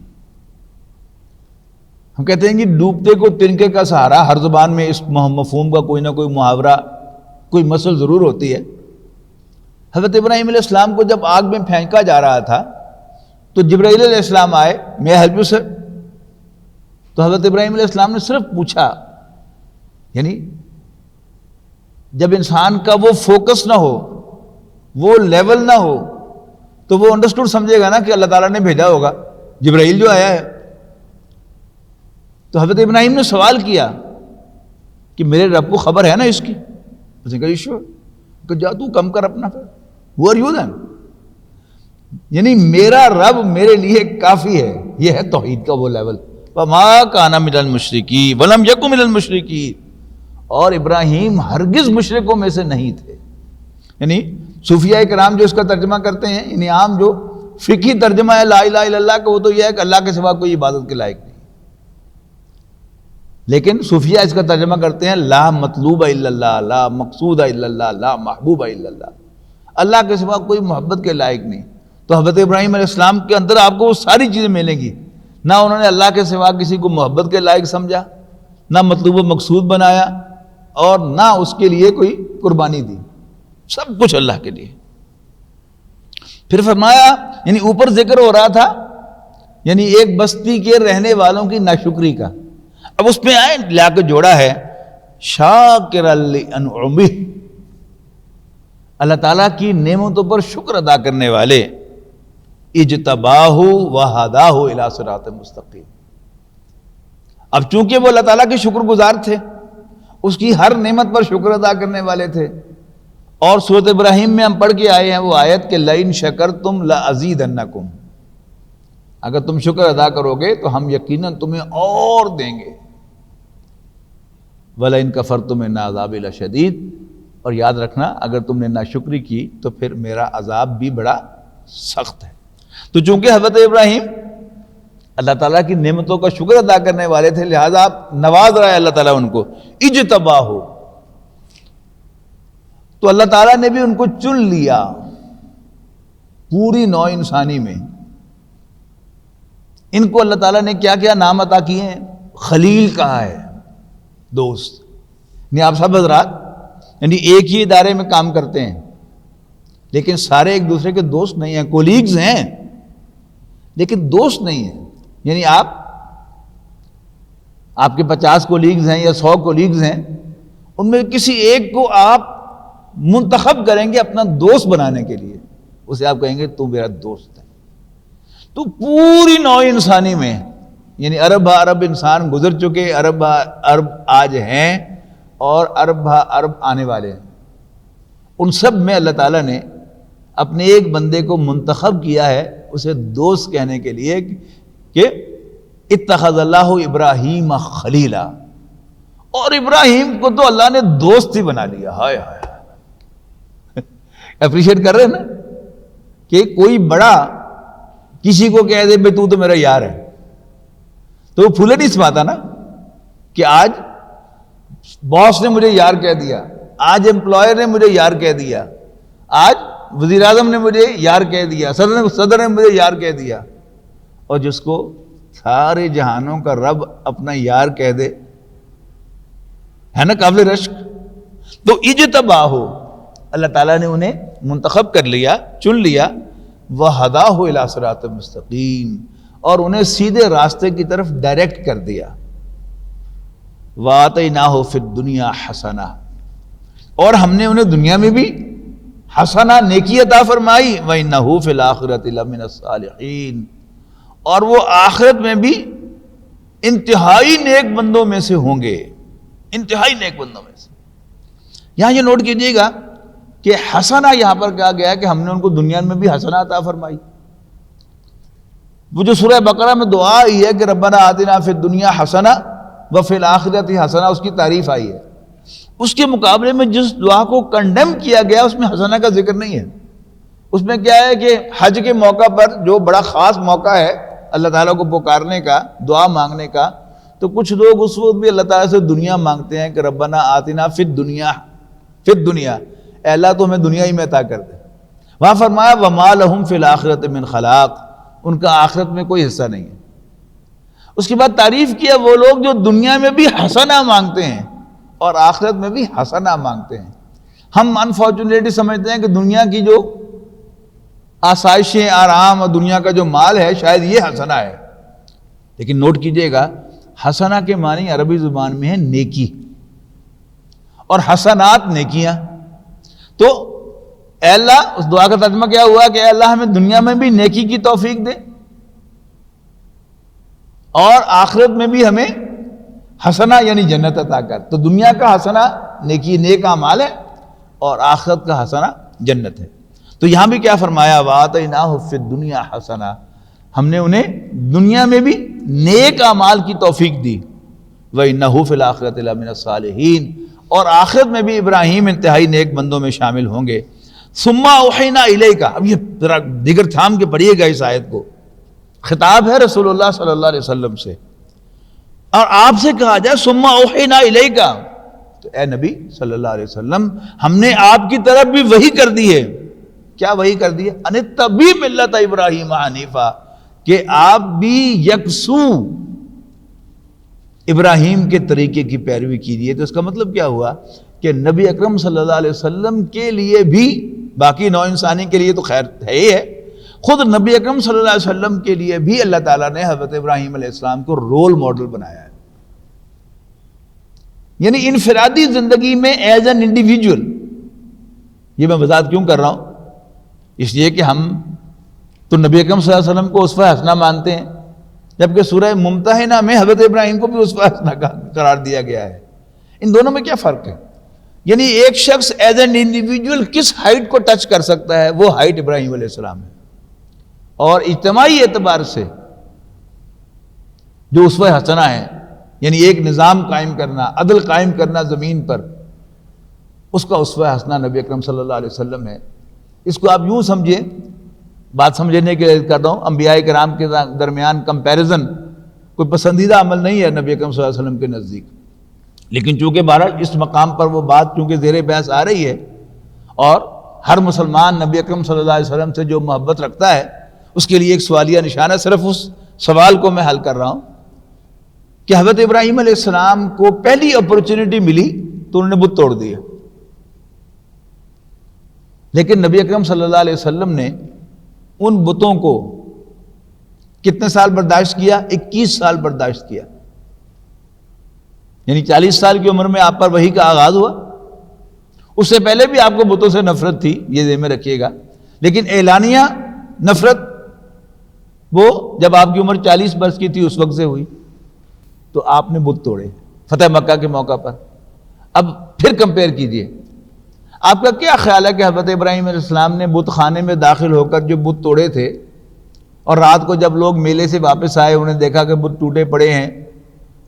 B: ہم کہتے ہیں کہ ڈوبتے کو تنکے کا سہارا، ہر زبان میں اس مفہوم کا کوئی نہ کوئی محاورہ، کوئی مثل ضرور ہوتی ہے۔ حضرت ابراہیم علیہ السلام کو جب آگ میں پھینکا جا رہا تھا تو جبرائیل علیہ السلام آئے، میں ہیلپ یو سر، تو حضرت ابراہیم علیہ السلام نے صرف پوچھا، یعنی جب انسان کا وہ فوکس نہ ہو، وہ لیول نہ ہو، تو وہ انڈرسٹوڈ سمجھے گا نا کہ اللہ تعالیٰ نے بھیجا ہوگا، جبرائیل جو آیا ہے۔ تو حضرت ابراہیم نے سوال کیا کہ میرے رب کو خبر ہے نا اس کی؟ اس نے کہا ایشور، کہ جا تو کم کر اپنا، پھر Who are you then؟ یعنی میرا رب میرے لیے کافی ہے، یہ ہے توحید کا وہ لیول۔ وَمَا كَانَ مِنَ الْمُشْرِكِينَ وَلَمْ يَكُ مِنَ الْمُشْرِكِينَ، اور ابراہیم ہرگز مشرکوں میں سے نہیں تھے۔ یعنی صوفیہ کرام جو اس کا ترجمہ کرتے ہیں، یعنی عام جو فقہی ترجمہ ہے لا الہ الا اللہ کا، وہ تو یہ ہے کہ اللہ کے سوا کوئی عبادت کے لائق نہیں، لیکن صوفیہ اس کا ترجمہ کرتے ہیں لا مطلوب الا اللہ، لا مقصود الا اللہ، لا محبوب الا اللہ، اللہ کے سوا کوئی محبت کے لائق نہیں۔ تو حضرت ابراہیم علیہ السلام کے اندر آپ کو وہ ساری چیزیں ملیں گی، نہ انہوں نے اللہ کے سوا کسی کو محبت کے لائق سمجھا، نہ مطلوب و مقصود بنایا، اور نہ اس کے لیے کوئی قربانی دی، سب کچھ اللہ کے لیے۔ پھر فرمایا، یعنی اوپر ذکر ہو رہا تھا یعنی ایک بستی کے رہنے والوں کی ناشکری کا، اب اس میں آئے لا کے جوڑا ہے شاکر لانعمہ، اللہ تعالیٰ کی نعمتوں پر شکر ادا کرنے والے، اجتباہ وہداہ الی صراط مستقیم۔ اب چونکہ وہ اللہ تعالیٰ کے شکر گزار تھے، اس کی ہر نعمت پر شکر ادا کرنے والے تھے، اور سورۃ ابراہیم میں ہم پڑھ کے آئے ہیں وہ آیت کہ لئن شکرتم لازیدنکم، اگر تم شکر ادا کرو گے تو ہم یقیناً تمہیں اور دیں گے، وَلَئِن كَفَرْتُمْ إِنَّ عَذَابِي لَشَدِيدٌ، اور یاد رکھنا اگر تم نے ناشکری کی تو پھر میرا عذاب بھی بڑا سخت ہے۔ تو چونکہ حضرت ابراہیم اللہ تعالیٰ کی نعمتوں کا شکر ادا کرنے والے تھے، لہذا نواز رہا ہے اللہ تعالیٰ ان کو، اجتباہ، تو اللہ تعالیٰ نے بھی ان کو چن لیا پوری نوع انسانی میں۔ ان کو اللہ تعالیٰ نے کیا کیا نام عطا کیے ہیں؟ خلیل کہا ہے، دوست۔ یعنی آپ سب حضرات یعنی ایک ہی ادارے میں کام کرتے ہیں، لیکن سارے ایک دوسرے کے دوست نہیں ہیں، کولیگز ہیں لیکن دوست نہیں ہیں۔ یعنی آپ کے 50 کولیگز ہیں یا 100 کولیگز ہیں، ان میں کسی ایک کو آپ منتخب کریں گے اپنا دوست بنانے کے لیے، اسے آپ کہیں گے تو میرا دوست ہے۔ تو پوری نوع انسانی میں یعنی ارب انسان گزر چکے، ارب آج ہیں، اور ارب آنے والے ہیں، ان سب میں اللہ تعالیٰ نے اپنے ایک بندے کو منتخب کیا ہے اسے دوست کہنے کے لیے کہ اتخذ اللہ ابراہیم خلیلا، اور ابراہیم کو تو اللہ نے دوست ہی بنا لیا۔ ہائے ہائے، اپریشیٹ کر رہے ہیں نا کہ کوئی بڑا کسی کو کہہ دے بھائی تو میرا یار ہے، تو وہ پھولے نہیں سماتا نا کہ آج باس نے مجھے یار کہہ دیا، آج امپلائر نے مجھے یار کہہ دیا، آج وزیر اعظم نے مجھے یار کہہ دیا، صدر نے مجھے یار کہہ دیا۔ اور جس کو سارے جہانوں کا رب اپنا یار کہہ دے، ہے نا قابل رشک. تو اجتباہ، اللہ تعالیٰ نے انہیں منتخب کر لیا، چن لیا. وہداہ الی صراط مستقیم، اور انہیں سیدھے راستے کی طرف ڈائریکٹ کر دیا. وآتیناہ فی الدنیا حسنہ، اور ہم نے انہیں دنیا میں بھی حسنہ نیکی عطا فرمائی. وإنہ فی الآخرۃ لمن الصالحین، اور وہ آخرت میں بھی انتہائی نیک بندوں میں سے ہوں گے، انتہائی نیک بندوں میں سے. یہاں یہ نوٹ کیجئے گا کہ حسنہ یہاں پر کہا گیا کہ ہم نے ان کو دنیا میں بھی حسنہ عطا فرمائی. وہ جو سورہ بقرہ میں دعا آئی ہے کہ ربنا آتنا فی الدنیا حسنہ وفی الآخرۃ حسنہ، اس کی تعریف آئی ہے. اس کے مقابلے میں جس دعا کو کنڈیم کیا گیا اس میں حسنہ کا ذکر نہیں ہے. اس میں کیا ہے کہ حج کے موقع پر جو بڑا خاص موقع ہے اللہ تعالیٰ کو پکارنے کا، دعا مانگنے کا، تو کچھ لوگ اس وقت بھی اللہ تعالیٰ سے دنیا مانگتے ہیں کہ ربنا آتنا فی الدنیا، فی الدنیا، اے اللہ تو ہمیں دنیا ہی میں عطا کر دے. وہاں فرمایا وما لہم فی الآخرۃ من خلاق، ان کا آخرت میں کوئی حصہ نہیں ہے. اس کے بعد تعریف کیا وہ لوگ جو دنیا میں بھی حسنہ مانگتے ہیں اور آخرت میں بھی حسنہ مانگتے ہیں. ہم انفارچونیٹلی سمجھتے ہیں کہ دنیا کی جو آسائشیں، آرام اور دنیا کا جو مال ہے شاید یہ حسنہ ہے. لیکن نوٹ کیجئے گا حسنہ کے معنی عربی زبان میں ہے نیکی، اور حسنات نیکیاں. تو اے اللہ، اس دعا کا ترجمہ کیا ہوا کہ اے اللہ ہمیں دنیا میں بھی نیکی کی توفیق دے اور آخرت میں بھی ہمیں حسنہ یعنی جنت عطا کر. تو دنیا کا حسنہ نیکی، نیک اعمال ہے، اور آخرت کا حسنہ جنت ہے. تو یہاں بھی کیا فرمایا وآتیناہ فی الدنیا حسنہ، ہم نے انہیں دنیا میں بھی نیک اعمال کی توفیق دی. وإنہ فی الآخرۃ لمن الصالحین، اور آخرت میں بھی ابراہیم انتہائی نیک بندوں میں شامل ہوں گے. ثم اوحینا الیک، اب یہ ذرا دیگر تھام کے پڑھیے گا اس آیت کو. خطاب ہے رسول اللہ صلی اللہ علیہ وسلم سے، اور آپ سے کہا جائے ثم اوحینا الیک، تو اے نبی صلی اللہ علیہ وسلم ہم نے آپ کی طرف بھی وحی کر دی ہے. کیا وحی کر دی ہے؟ ان اتبع ملت ابراہیم حنیفا، کہ آپ بھی یکسو ابراہیم کے طریقے کی پیروی کیجیے. تو اس کا مطلب کیا ہوا کہ نبی اکرم صلی اللہ علیہ وسلم کے لیے بھی، باقی نوع انسانی کے لیے تو خیر ہے ہی ہے، خود نبی اکرم صلی اللہ علیہ وسلم کے لیے بھی اللہ تعالیٰ نے حضرت ابراہیم علیہ السلام کو رول ماڈل بنایا ہے. یعنی انفرادی زندگی میں ایز این انڈیویجول. یہ میں وضاحت کیوں کر رہا ہوں؟ اس لیے کہ ہم تو نبی اکرم صلی اللہ علیہ وسلم کو اسوہ حسنہ مانتے ہیں، جبکہ سورہ ممتحنہ میں حضرت ابراہیم کو بھی اسوہ حسنہ قرار دیا گیا ہے. ان دونوں میں کیا فرق ہے؟ یعنی ایک شخص ایز این انڈیویجول کس ہائٹ کو ٹچ کر سکتا ہے، وہ ہائٹ ابراہیم علیہ السلام ہے. اور اجتماعی اعتبار سے جو اسوہ حسنہ ہے، یعنی ایک نظام قائم کرنا، عدل قائم کرنا زمین پر، اس کا اسوہ حسنہ نبی اکرم صلی اللہ علیہ وسلم ہے. اس کو آپ یوں سمجھیں، بات سمجھنے کے لیے کر رہا ہوں، انبیاء کرام کے درمیان کمپیریزن کوئی پسندیدہ عمل نہیں ہے نبی اکرم صلی اللہ علیہ وسلم کے نزدیک. لیکن چونکہ بہرحال اس مقام پر وہ بات چونکہ زیر بحث آ رہی ہے، اور ہر مسلمان نبی اکرم صلی اللہ علیہ وسلم سے جو محبت رکھتا ہے اس کے لیے ایک سوالیہ نشان ہے. صرف اس سوال کو میں حل کر رہا ہوں کہ حضرت ابراہیم علیہ السلام کو پہلی اپرچونٹی ملی تو انہوں نے بت توڑ دیا، لیکن نبی اکرم صلی اللہ علیہ وسلم نے ان بتوں کو کتنے سال برداشت کیا؟ 21 سال برداشت کیا. یعنی 40 سال کی عمر میں آپ پر وحی کا آغاز ہوا. اس سے پہلے بھی آپ کو بتوں سے نفرت تھی، یہ ذہن میں رکھیے گا، لیکن اعلانیہ نفرت وہ جب آپ کی عمر 40 برس کی تھی اس وقت سے ہوئی. تو آپ نے بت توڑے فتح مکہ کے موقع پر. اب پھر کمپیئر کیجئے، آپ کا کیا خیال ہے کہ حضرت ابراہیم علیہ السلام نے بت خانے میں داخل ہو کر جو بت توڑے تھے، اور رات کو جب لوگ میلے سے واپس آئے انہیں دیکھا کہ بت ٹوٹے پڑے ہیں،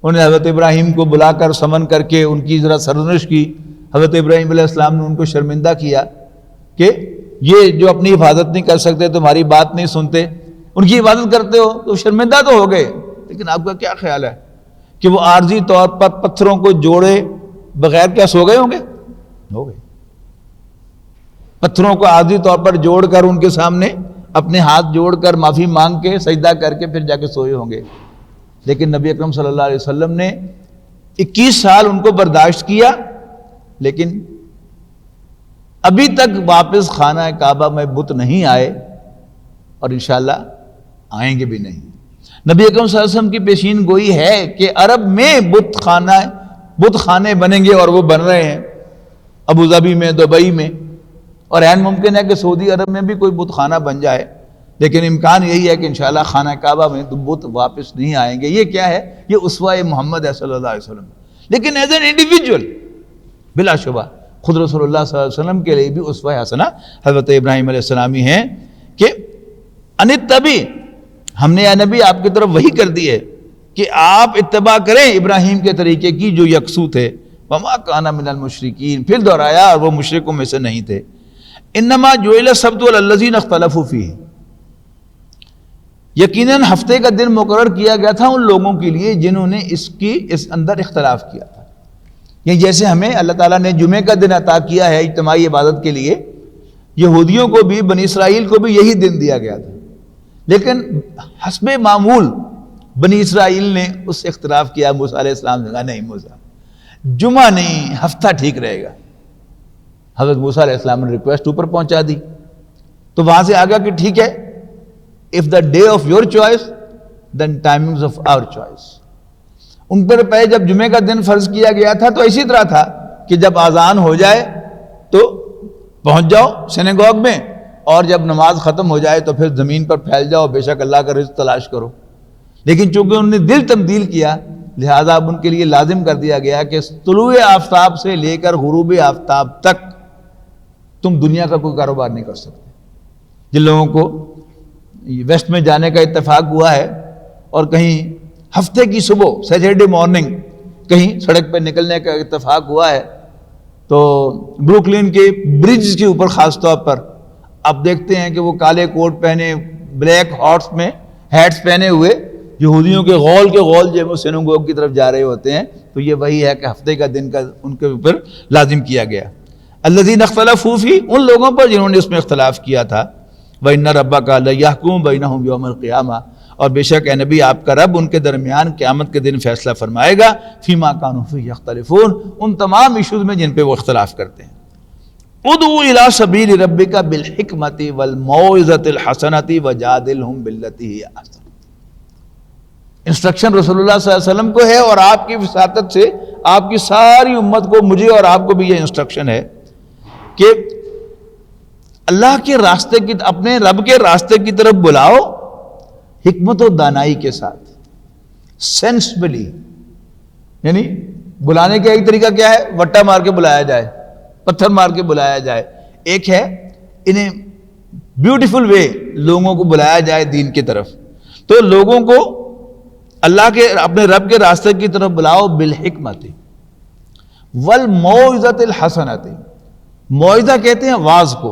B: انہیں حضرت ابراہیم کو بلا کر سمن کر کے ان کی ذرا سرزنش کی. حضرت ابراہیم علیہ السلام نے ان کو شرمندہ کیا کہ یہ جو اپنی حفاظت نہیں کر سکتے، تمہاری بات نہیں سنتے، ان کی عبادت کرتے ہو، تو شرمندہ تو ہو گئے. لیکن آپ کا کیا خیال ہے کہ وہ عارضی طور پر پتھروں کو جوڑے بغیر کیا سو گئے ہوں گے؟ ہو گئے. پتھروں کو عارضی طور پر جوڑ کر ان کے سامنے اپنے ہاتھ جوڑ کر معافی مانگ کے سجدہ کر کے پھر جا کے سوئے ہوں گے. لیکن نبی اکرم صلی اللہ علیہ وسلم نے 21 سال ان کو برداشت کیا، لیکن ابھی تک واپس خانہ کعبہ میں بت نہیں آئے، اور انشاءاللہ آئیں گے بھی نہیں۔ نبی اکرم صلی اللہ علیہ وسلم کی پیشین گوئی ہے کہ عرب میں بت خانے بنیں گے، اور وہ بن رہے ہیں ابو ظبی میں، دبئی میں، اور عین ممکن ہے کہ سعودی عرب میں بھی کوئی بت خانہ بن جائے، لیکن امکان یہی ہے کہ انشاءاللہ خانہ کعبہ میں بت واپس نہیں آئیں گے۔ یہ کیا ہے؟ یہ اسوہ محمد ہے صلی اللہ علیہ وسلم۔ لیکن ایز این انڈیویجول بلا شبہ خود رسول اللہ صلی اللہ علیہ وسلم کے لیے بھی اسوہ حسنہ حضرت ابراہیم علیہ السلامی ہیں کہ انتبی، ہم نے یا نبی آپ کی طرف وحی کر دی ہے کہ آپ اتباع کریں ابراہیم کے طریقے کی جو یکسو تھے، وما کان من المشرکین، پھر دہرایا اور وہ مشرکوں میں سے نہیں تھے۔ انما جعل السبت علی الذین اختلفوا فیہ، یقیناً ہفتے کا دن مقرر کیا گیا تھا ان لوگوں کے لیے جنہوں نے اس اندر اختلاف کیا تھا۔ یہ جیسے ہمیں اللہ تعالیٰ نے جمعے کا دن عطا کیا ہے اجتماعی عبادت کے لیے، یہودیوں کو بھی، بنی اسرائیل کو بھی یہی دن دیا گیا تھا، لیکن حسب معمول بنی اسرائیل نے اس سے اختلاف کیا۔ موسیٰ علیہ السلام نے کہا نہیں موسیٰ، جمعہ نہیں، ہفتہ ٹھیک رہے گا۔ حضرت موسیٰ علیہ السلام نے ریکویسٹ اوپر پہنچا دی، تو وہاں سے آگا کہ ٹھیک ہے، if the day of your choice then timings of our choice۔ ان پر پہلے جب جمعے کا دن فرض کیا گیا تھا تو اسی طرح تھا کہ جب اذان ہو جائے تو پہنچ جاؤ سینیگوگ میں، اور جب نماز ختم ہو جائے تو پھر زمین پر پھیل جاؤ، بے شک اللہ کا رزق تلاش کرو۔ لیکن چونکہ انہوں نے دل تبدیل کیا، لہذا اب ان کے لیے لازم کر دیا گیا کہ طلوع آفتاب سے لے کر غروب آفتاب تک تم دنیا کا کوئی کاروبار نہیں کر سکتے۔ جن لوگوں کو ویسٹ میں جانے کا اتفاق ہوا ہے اور کہیں ہفتے کی صبح سیٹرڈے مارننگ کہیں سڑک پہ نکلنے کا اتفاق ہوا ہے، تو بروکلین کے برج کے اوپر خاص طور پر آپ دیکھتے ہیں کہ وہ کالے کوٹ پہنے، بلیک ہیٹس پہنے ہوئے یہودیوں کے غول جو ہے وہ سینوگوگ کی طرف جا رہے ہوتے ہیں۔ تو یہ وہی ہے کہ ہفتے کا دن کا ان کے اوپر لازم کیا گیا۔ الذین اختلفوا فیہ، ان لوگوں پر جنہوں نے اس میں اختلاف کیا تھا۔ وَإِنَّ رَبَّكَ لَيَحْكُمُ بَيْنَهُمْ يَوْمَ الْقِيَامَةِ، اور بے شک اے نبی آپ کا رب ان کے درمیان قیامت کے دن فیصلہ فرمائے گا، فِيمَا كَانُوا فِيهِ يَخْتَلِفُونَ، ان تمام ایشوز میں جن پہ وہ اختلاف کرتے ہیں۔ ادعو الى سبیل ربک بالحکمت والموعظۃ الحسنۃ وجادلہم باللتی ہی احسن۔ انسٹرکشن رسول اللہ صلی اللہ علیہ وسلم کو ہے، اور آپ کی وساطت سے آپ کی ساری امت کو، مجھے اور آپ کو بھی یہ انسٹرکشن ہے کہ اللہ کے راستے کی، اپنے رب کے راستے کی طرف بلاؤ حکمت و دانائی کے ساتھ، سینسبلی۔ یعنی بلانے کا ایک طریقہ کیا ہے؟ وٹا مار کے بلایا جائے، پتھر مار کے بلایا جائے۔ ایک ہے انہیں بیوٹیفل وے لوگوں کو بلایا جائے دین کی طرف۔ تو لوگوں کو اللہ کے، اپنے رب کے راستے کی طرف بلاؤ بالحکمت والموعظۃ الحسنۃ۔ موعظہ کہتے ہیں واعظ کو،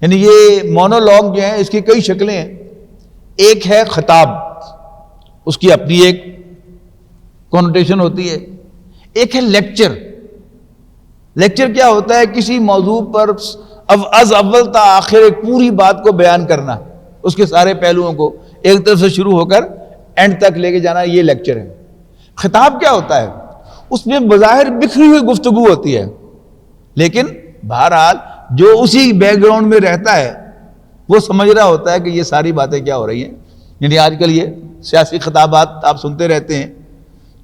B: یعنی یہ مونولوگ جو ہیں اس کی کئی شکلیں ہیں۔ ایک ہے خطاب، اس کی اپنی ایک کونوٹیشن ہوتی ہے۔ ایک ہے لیکچر۔ لیکچر کیا ہوتا ہے؟ کسی موضوع پر از اول تا آخر ایک پوری بات کو بیان کرنا، اس کے سارے پہلوؤں کو ایک طرف سے شروع ہو کر اینڈ تک لے کے جانا، یہ لیکچر ہے۔ خطاب کیا ہوتا ہے؟ اس میں بظاہر بکھری ہوئی گفتگو ہوتی ہے، لیکن بہرحال جو اسی بیک گراؤنڈ میں رہتا ہے وہ سمجھ رہا ہوتا ہے کہ یہ ساری باتیں کیا ہو رہی ہیں۔ یعنی آج کل یہ سیاسی خطابات آپ سنتے رہتے ہیں،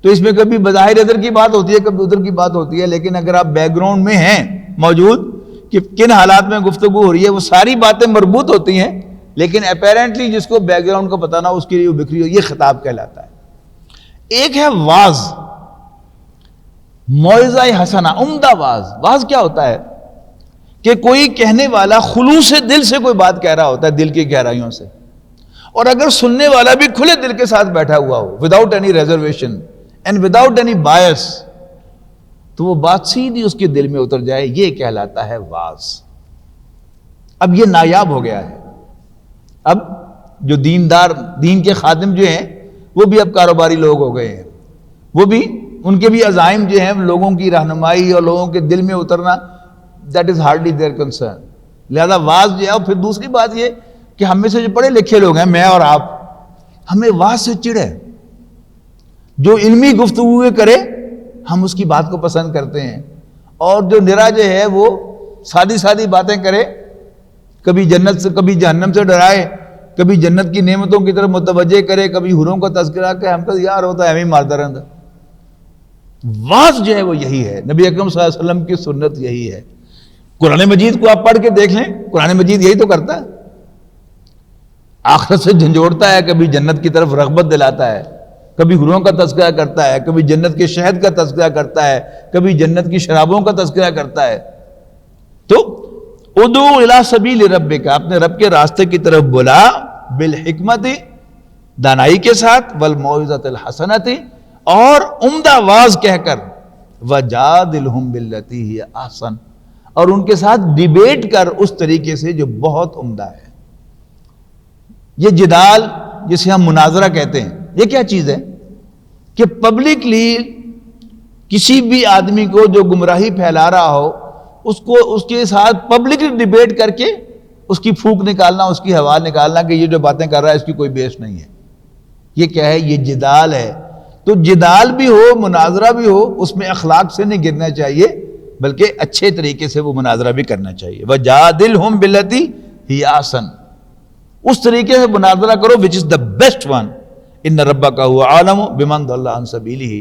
B: تو اس میں کبھی بظاہر ادھر کی بات ہوتی ہے، کبھی ادھر کی بات ہوتی ہے، لیکن اگر آپ بیک گراؤنڈ میں ہیں موجود کہ کن حالات میں گفتگو ہو رہی ہے، وہ ساری باتیں مربوط ہوتی ہیں، لیکن اپیرنٹلی جس کو بیک گراؤنڈ کو پتہ نہ ہو اس کے لیے وہ بکھری ہو، یہ خطاب کہلاتا ہے۔ ایک ہے واعظ، موعظہ حسنہ، عمدہ واعظ۔ واعظ کیا ہوتا ہے؟ کہ کوئی کہنے والا خلوص دل سے کوئی بات کہہ رہا ہوتا ہے، دل کی گہرائیوں سے، اور اگر سننے والا بھی کھلے دل کے ساتھ بیٹھا ہوا ہو، without any reservation and without any bias, تو وہ بات سیدھی اس کے دل میں اتر جائے، یہ کہلاتا ہے واعظ۔ اب یہ نایاب ہو گیا ہے۔ اب جو دیندار، دین کے خادم جو ہیں، وہ بھی اب کاروباری لوگ ہو گئے ہیں، وہ بھی، ان کے بھی عزائم جو ہیں لوگوں کی رہنمائی اور لوگوں کے دل میں اترنا، that is hardly their concern۔ لہذا واعظ جو ہے، اور پھر دوسری بات یہ کہ ہم میں سے جو پڑھے لکھے لوگ ہیں، میں اور آپ، ہمیں واعظ سے چڑ ہے جو علمی گفتگو کرے ہم اس کی بات کو پسند کرتے ہیں، اور جو نرا جو ہے وہ سادی سادی باتیں کرے، کبھی جنت سے کبھی جہنم سے ڈرائے، کبھی جنت کی نعمتوں کی طرف متوجہ کرے، کبھی حوروں کا تذکرہ کہ ہم تو یار ہوتا ہے ہمیں مارتا رہتا۔ واز جو ہے وہ یہی ہے، نبی اکرم صلی اللہ علیہ وسلم کی سنت یہی ہے۔ قرآن مجید کو آپ پڑھ کے دیکھ لیں، قرآن مجید یہی تو کرتا ہے، آخرت سے جھنجھوڑتا ہے، کبھی جنت کی طرف رغبت دلاتا ہے، کبھی حوروں کا تذکرہ کرتا ہے، کبھی جنت کے شہد کا تذکرہ کرتا ہے، کبھی جنت کی شرابوں کا تذکرہ کرتا ہے۔ تو ادعو الی سبیل ربک، اپنے رب کے راستے کی طرف بلا، بالحکمت، دانائی کے ساتھ، والموعظۃ الحسنۃ، اور عمدہ واز کہہ کر، وجادلہم باللتی ہی احسن، اور ان کے ساتھ ڈیبیٹ کر اس طریقے سے جو بہت عمدہ ہے۔ یہ جدال جسے ہم مناظرہ کہتے ہیں، یہ کیا چیز ہے کہ پبلکلی کسی بھی آدمی کو جو گمراہی پھیلا رہا ہو اس کے ساتھ پبلکلی ڈیبیٹ کر کے اس کی پھونک نکالنا، اس کی ہوا نکالنا کہ یہ جو باتیں کر رہا ہے اس کی کوئی بیس نہیں ہے۔ یہ کیا ہے؟ یہ جدال ہے۔ تو جدال بھی ہو، مناظرہ بھی ہو، اس میں اخلاق سے نہیں گرنا چاہیے، بلکہ اچھے طریقے سے وہ مناظرہ بھی کرنا چاہیے۔ وَجَادِلْهُمْ بِالَّتِي هِيَ أَحْسَنُ، اس طریقے سے مناظرہ کرو which is the best one۔ ان ربک هو اعلم بمن ضل عن سبیلہ،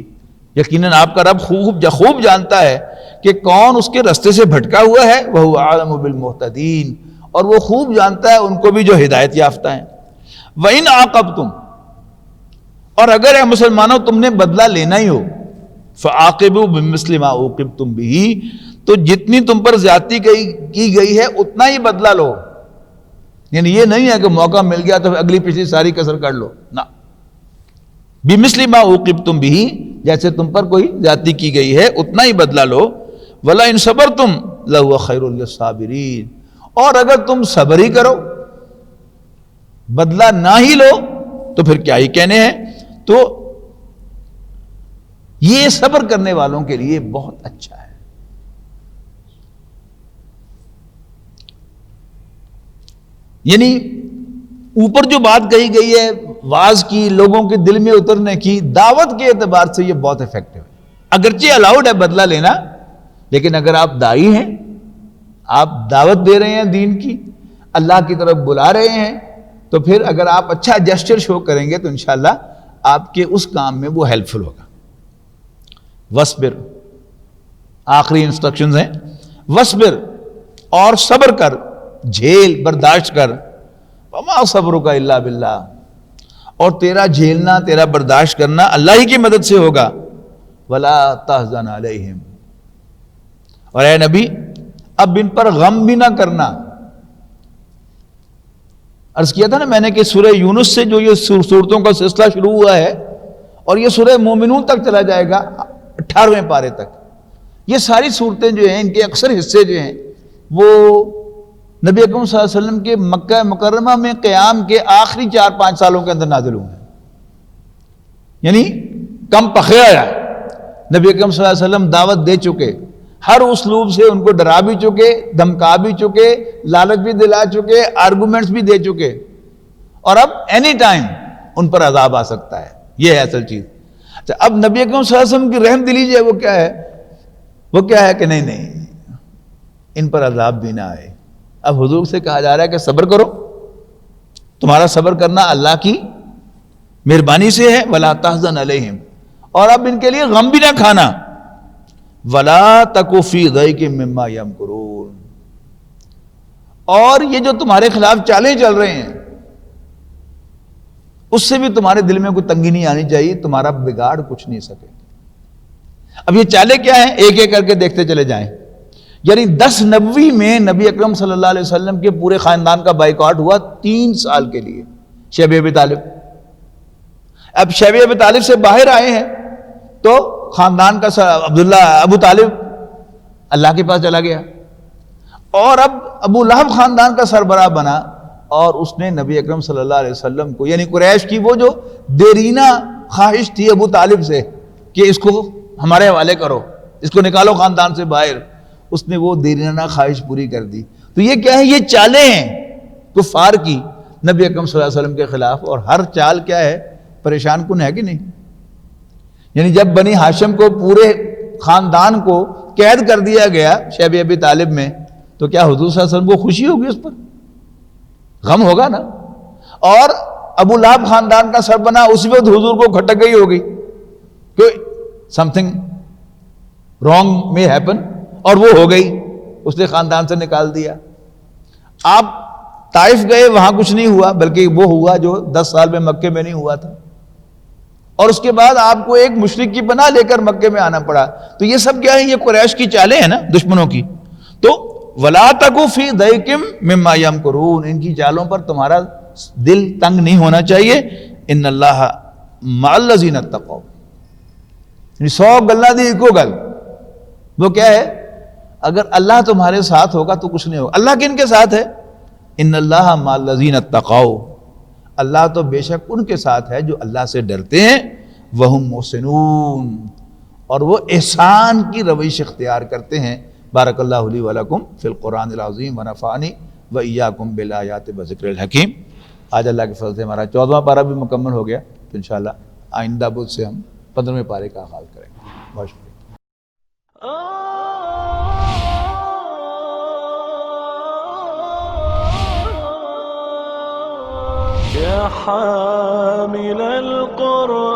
B: یقیناً آپ کا رب خوب جانتا ہے کہ کون اس کے رستے سے بھٹکا ہوا ہے، وہو اعلم بالمہتدین، اور وہ خوب جانتا ہے ان کو بھی جو ہدایت یافتہ ہیں۔ وَإِنْ عَاقَبْتُمْ، اور اگر اے مسلمانوں تم نے بدلہ لینا ہی ہو، فَعَاقِبُوا بِمِثْلِ مَا عُوقِبْتُمْ بِهِ، تو جتنی تم پر زیادتی کی گئی ہے اتنا ہی بدلہ لو۔ یعنی یہ نہیں ہے کہ موقع مل گیا تو اگلی پچھلی ساری کسر کر لو، نہ، بِمِثْلِ مَا عُوقِبْتُمْ بِهِ، جیسے تم پر کوئی زیادتی کی گئی ہے اتنا ہی بدلہ لو۔ وَلَئِنْ صَبَرْتُمْ لَهُوَ خَيْرٌ لِّلصَّابِرِينَ، اور اگر تم صبر ہی کرو، بدلہ نہ ہی لو، تو پھر کیا ہی کہنے ہیں۔ تو یہ صبر کرنے والوں کے لیے بہت اچھا ہے۔ یعنی اوپر جو بات کہی گئی ہے واز کی، لوگوں کے دل میں اترنے کی، دعوت کے اعتبار سے یہ بہت افیکٹو ہے۔ اگرچہ الاؤڈ ہے بدلہ لینا، لیکن اگر آپ داعی ہیں، آپ دعوت دے رہے ہیں دین کی، اللہ کی طرف بلا رہے ہیں، تو پھر اگر آپ اچھا جسچر شو کریں گے تو انشاءاللہ آپ کے اس کام میں وہ ہیلپ فل ہوگا۔ وَاصْبِرْ، آخری انسٹرکشنز ہیں، وَاصْبِرْ، اور صبر کر، جھیل، برداشت کر، وَمَا صَبْرُكَ إِلَّا بِاللَّهِ، اور تیرا جھیلنا، تیرا برداشت کرنا اللہ ہی کی مدد سے ہوگا۔ وَلَا تَحْزَنْ عَلَيْهِمْ، اور اے نبی اب ان پر غم بھی نہ کرنا۔ عرض کیا تھا نا میں نے کہ سورہ یونس سے جو یہ صورتوں کا سلسلہ شروع ہوا ہے، اور یہ سورہ مومنون تک چلا جائے گا 18ویں پارے تک، یہ ساری صورتیں جو ہیں ان کے اکثر حصے جو ہیں وہ نبی اکرم صلی اللہ علیہ وسلم کے مکہ مکرمہ میں قیام کے آخری 4-5 سالوں کے اندر نازل ہوئے ہیں۔ یعنی کم پخیا ہے، نبی اکرم صلی اللہ علیہ وسلم دعوت دے چکے، ہر اسلوب سے ان کو ڈرا بھی چکے، دھمکا بھی چکے، لالچ بھی دلا چکے، آرگومنٹس بھی دے چکے، اور اب اینی ٹائم ان پر عذاب آ سکتا ہے۔ یہ ہے اصل چیز۔ اچھا، اب نبی اکرم صلی اللہ علیہ وسلم کی رحم دلی جو ہے وہ کیا ہے کہ نہیں ان پر عذاب بھی نہ آئے۔ اب حضور سے کہا جا رہا ہے کہ صبر کرو، تمہارا صبر کرنا اللہ کی مہربانی سے ہے۔ وَلَا تَحْزَنْ عَلَيْهِمْ، اور اب ان کے لیے غم بھی نہ کھانا۔ وَلَا تَكُ فِي ضَيْقٍ مِّمَّا يَمْكُرُونَ، اور یہ جو تمہارے خلاف چالیں چل رہے ہیں اس سے بھی تمہارے دل میں کوئی تنگی نہیں آنی چاہیے، تمہارا بگاڑ کچھ نہیں سکے۔ اب یہ چالیں کیا ہیں ایک ایک کر کے دیکھتے چلے جائیں۔ یعنی 10 نبوی میں نبی اکرم صلی اللہ علیہ وسلم کے پورے خاندان کا بائیکاٹ ہوا 3 سال کے لیے۔ شیب ابی طالب، اب شیب ابی طالب سے باہر آئے ہیں تو خاندان کا عبداللہ ابو طالب اللہ کے پاس چلا گیا، اور اب ابو لہب خاندان کا سربراہ بنا، اور اس نے نبی اکرم صلی اللہ علیہ وسلم کو، یعنی قریش کی وہ جو دیرینہ خواہش تھی ابو طالب سے کہ اس کو ہمارے حوالے کرو، اس کو نکالو خاندان سے باہر، اس نے وہ دیرینہ خواہش پوری کر دی۔ تو یہ کیا ہے؟ یہ چالیں ہیں کفار کی نبی اکرم صلی اللہ علیہ وسلم کے خلاف، اور ہر چال کیا ہے؟ پریشان کن ہے کہ نہیں؟ یعنی جب بنی ہاشم کو پورے خاندان کو قید کر دیا گیا شیب ابی طالب میں، تو کیا حضور صلی اللہ علیہ وسلم کو خوشی ہوگی؟ اس پر غم ہوگا نا. اور ابو لہب خاندان کا سر بنا، اسی وقت حضور کو کھٹک گئی ہوگی کہ سم تھنگ رانگ میں ہیپن، اور وہ ہو گئی، اس نے خاندان سے نکال دیا. آپ طائف گئے، وہاں کچھ نہیں ہوا، بلکہ وہ ہوا جو 10 سال میں مکے میں نہیں ہوا تھا، اور اس کے بعد آپ کو ایک مشرک کی پناہ لے کر مکے میں آنا پڑا. تو یہ سب کیا ہے؟ یہ قریش کی چالیں ہیں نا، دشمنوں کی. تو وَلَا تَكُ فِي ضَيْقٍ مِّمَّا يَمْكُرُونَ، ان کی چالوں پر تمہارا دل تنگ نہیں ہونا چاہیے. ان اللہ مع الذین اتقوا، 100 گلاں دی ایکو گل، وہ کیا ہے؟ اگر اللہ تمہارے ساتھ ہوگا تو کچھ نہیں ہوگا. اللہ کن کے ساتھ ہے؟ ان اللہ مع الذین اتقوا، اللہ تو بے شک ان کے ساتھ ہے جو اللہ سے ڈرتے ہیں. وَهُمْ مُحْسِنُونَ، اور وہ احسان کی روش اختیار کرتے ہیں. بارک اللہ لی ولکم فی القرآن العظیم ونفعنی وإیاکم بالآیات وذکر الحکیم. آج اللہ کے فضل سے ہمارا 14واں پارہ بھی مکمل ہو گیا. تو انشاءاللہ آئندہ بدھ سے ہم 15ویں پارے کا آغاز کریں گے. بہت شکریہ.
A: يا حامل القرآن